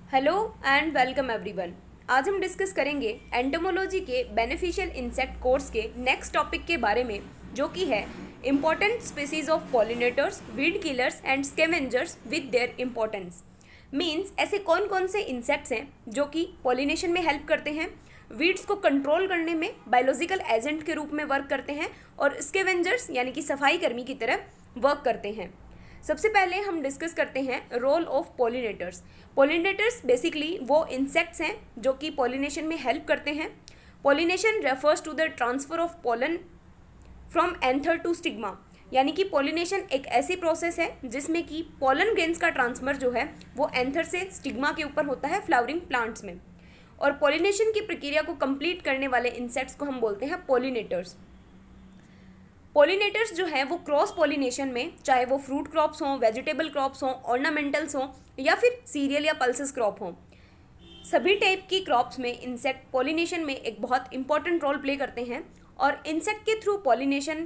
Hello and welcome everyone. आज हम discuss करेंगे एंटोमोलॉजी के बेनिफिशियल इंसेक्ट कोर्स के नेक्स्ट टॉपिक के बारे में, जो कि है important species of pollinators, weed killers and scavengers with their importance. Means ऐसे कौन कौन से इंसेक्ट्स हैं जो कि पॉलिनेशन में हेल्प करते हैं, वीड्स को कंट्रोल करने में बायोलॉजिकल एजेंट के रूप में वर्क करते हैं और स्कैवेंजर्स यानी कि सफाई कर्मी की तरह वर्क करते हैं। सबसे पहले हम डिस्कस करते हैं role of pollinators. Pollinators basically वो इंसेक्ट्स हैं जो कि पॉलिनेशन में हेल्प करते हैं। Pollination refers to the transfer of pollen from anther to stigma, यानी कि पॉलिनेशन एक ऐसी प्रोसेस है जिसमें कि पोलन ग्रेन्स का ट्रांसफर जो है वो एंथर से स्टिग्मा के ऊपर होता है फ्लावरिंग प्लांट्स में। और पॉलिनेशन की प्रक्रिया को कंप्लीट करने वाले इंसेक्ट्स को हम बोलते हैं पॉलिनेटर्स। पॉलिनेटर्स जो है वो क्रॉस पॉलिनेशन में, चाहे वो फ्रूट क्रॉप्स हों, वेजिटेबल क्रॉप्स हों, ऑर्नामेंटल्स हों या फिर सीरियल या पल्सेस क्रॉप हों, सभी टाइप की क्रॉप्स में इंसेक्ट पॉलिनेशन में एक बहुत इंपॉर्टेंट रोल प्ले करते हैं। और इंसेक्ट के थ्रू पॉलिनेशन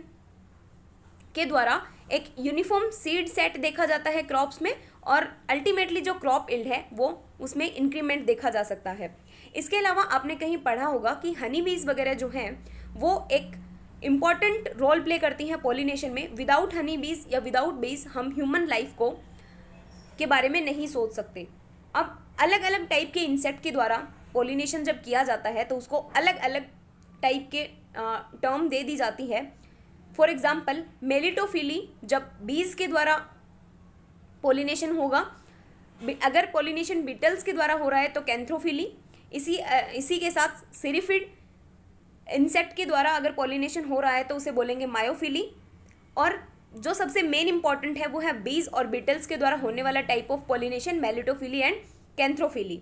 के द्वारा एक यूनिफॉर्म सीड सेट देखा जाता है क्रॉप्स में, और अल्टीमेटली जो क्रॉप इल्ड है वो उसमें इंक्रीमेंट देखा जा सकता है। इसके अलावा आपने कहीं पढ़ा होगा कि हनी बीज वगैरह जो हैं वो एक इम्पॉर्टेंट रोल प्ले करती हैं पॉलिनेशन में। विदाउट हनी बीज या विदाउट बीज हम ह्यूमन लाइफ को के बारे में नहीं सोच सकते। अब अलग अलग टाइप के इंसेक्ट के द्वारा पॉलिनेशन जब किया जाता है तो उसको अलग अलग टाइप के टर्म दे दी जाती है। फॉर एग्जाम्पल मेलिटोफिली, जब बीज के द्वारा पॉलिनेशन होगा, अगर पॉलिनेशन बीटल्स के द्वारा हो रहा है तो कैंथ्रोफिली। इसी के साथ सिरिफिड इंसेक्ट के द्वारा अगर पॉलिनेशन हो रहा है तो उसे बोलेंगे मायोफिली। और जो सबसे मेन इंपॉर्टेंट है वो है बीज और बीटल्स के द्वारा होने वाला टाइप ऑफ पॉलिनेशन, मेलिटोफिली एंड कैंथ्रोफिली।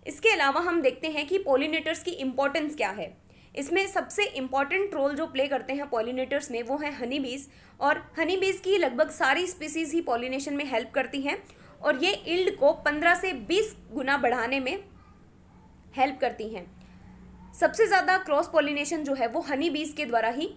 इसके अलावा हम देखते हैं कि पॉलिनेटर्स की इंपॉर्टेंस क्या है। इसमें सबसे इंपॉर्टेंट रोल जो प्ले करते हैं पॉलिनेटर्स में वो है हनी बीज, और हनी बीज की लगभग सारी स्पीसीज ही पॉलिनेशन में हेल्प करती हैं और ये इल्ड को 15 से 20 गुना बढ़ाने में हेल्प करती हैं। सबसे ज़्यादा क्रॉस पॉलिनेशन जो है वो हनी बीज के द्वारा ही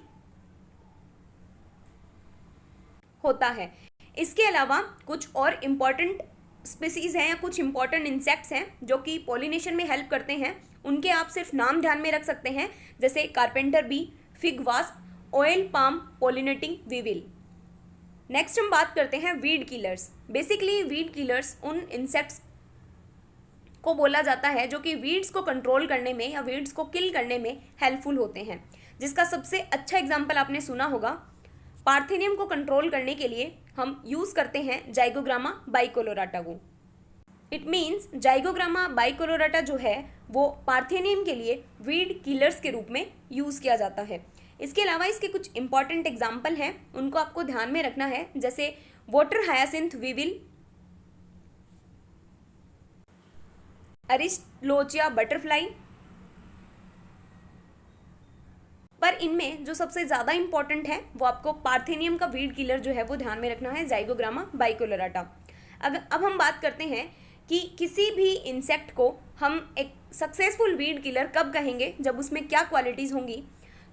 होता है। इसके अलावा कुछ और इम्पॉर्टेंट स्पीसीज हैं या कुछ इम्पॉर्टेंट इंसेक्ट्स हैं जो कि पॉलिनेशन में हेल्प करते हैं। उनके आप सिर्फ नाम ध्यान में रख सकते हैं, जैसे carpenter bee, fig wasp, oil palm, pollinating weevil. Next हम बात करते हैं weed killers. Basically weed killers उन इंसेक्ट्स को बोला जाता है जो कि वीड्स को कंट्रोल करने में या वीड्स को किल करने में हेल्पफुल होते हैं, जिसका सबसे अच्छा एग्जांपल आपने सुना होगा। पार्थेनियम को कंट्रोल करने के लिए हम यूज़ करते हैं जाइगोग्रामा बाइकोलोराटा को। इट मीन्स जाइगोग्रामा बाइकोलोराटा जो है वो पार्थेनियम के लिए वीड किलर्स के रूप में यूज़ किया जाता है। इसके अलावा इसके कुछ इंपॉर्टेंट एग्जाम्पल हैं, उनको आपको ध्यान में रखना है, जैसे वाटर हायासिंथ वीविल, अरिस्टलोचिया बटरफ्लाई। पर इनमें जो सबसे ज़्यादा इंपॉर्टेंट है वो आपको पार्थेनियम का वीड किलर जो है वो ध्यान में रखना है, जाइगोग्रामा बाइकोलोराटा। अब हम बात करते हैं कि किसी भी इंसेक्ट को हम एक सक्सेसफुल वीड किलर कब कहेंगे, जब उसमें क्या क्वालिटीज़ होंगी।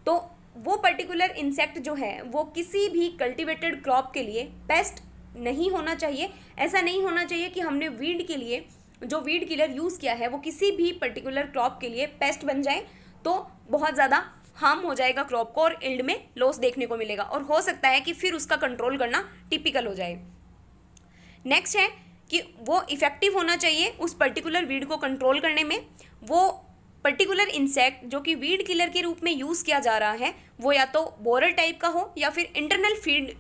तो वो पर्टिकुलर इंसेक्ट जो है वो किसी भी कल्टिवेटेड क्रॉप के लिए पेस्ट नहीं होना चाहिए। ऐसा नहीं होना चाहिए कि हमने वीड के लिए जो वीड किलर यूज़ किया है वो किसी भी पर्टिकुलर क्रॉप के लिए पेस्ट बन जाए, तो बहुत ज़्यादा हार्म हो जाएगा क्रॉप को और इल्ड में लॉस देखने को मिलेगा, और हो सकता है कि फिर उसका कंट्रोल करना टिपिकल हो जाए। नेक्स्ट है कि वो इफ़ेक्टिव होना चाहिए उस पर्टिकुलर वीड को कंट्रोल करने में। वो पर्टिकुलर इंसेक्ट जो कि वीड किलर के रूप में यूज़ किया जा रहा है वो या तो बोरर टाइप का हो या फिर इंटरनल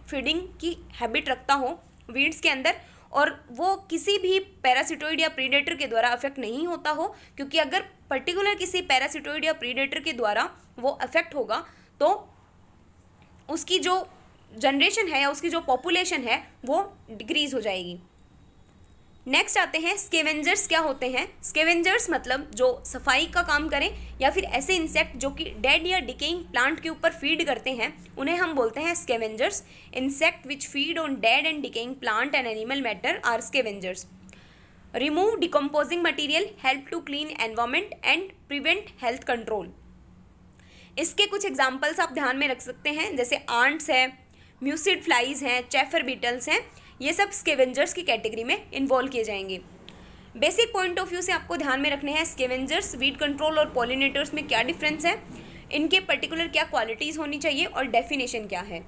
फीडिंग की हैबिट रखता हो वीड्स के अंदर, और वो किसी भी पैरासिटोइड या प्रीडेटर के द्वारा अफेक्ट नहीं होता हो, क्योंकि अगर पर्टिकुलर किसी पैरासिटोइड या प्रीडेटर के द्वारा वो अफेक्ट होगा तो उसकी जो जनरेशन है या उसकी जो पॉपुलेशन है वो डिक्रीज हो जाएगी। नेक्स्ट आते हैं स्केवेंजर्स क्या होते हैं। स्केवेंजर्स मतलब जो सफाई का काम करें या फिर ऐसे इंसेक्ट जो कि डेड या डिकेइंग प्लांट के ऊपर फीड करते हैं, उन्हें हम बोलते हैं scavengers. Insect which feed on dead and decaying plant and animal matter are scavengers. Remove decomposing material, help to clean environment and prevent health control. इसके कुछ एग्जाम्पल्स आप ध्यान में रख सकते हैं, जैसे आंट्स है, म्यूसिड फ्लाइज हैं, चेफर बीटल्स हैं, ये सब स्केवेंजर्स की कैटेगरी में इन्वॉल्व किए जाएंगे। बेसिक पॉइंट ऑफ व्यू से आपको ध्यान में रखने हैं स्कैवेंजर्स, वीड कंट्रोल और पॉलिनेटर्स में क्या डिफरेंस है, इनके पर्टिकुलर क्या क्वालिटीज़ होनी चाहिए और डेफिनेशन क्या है।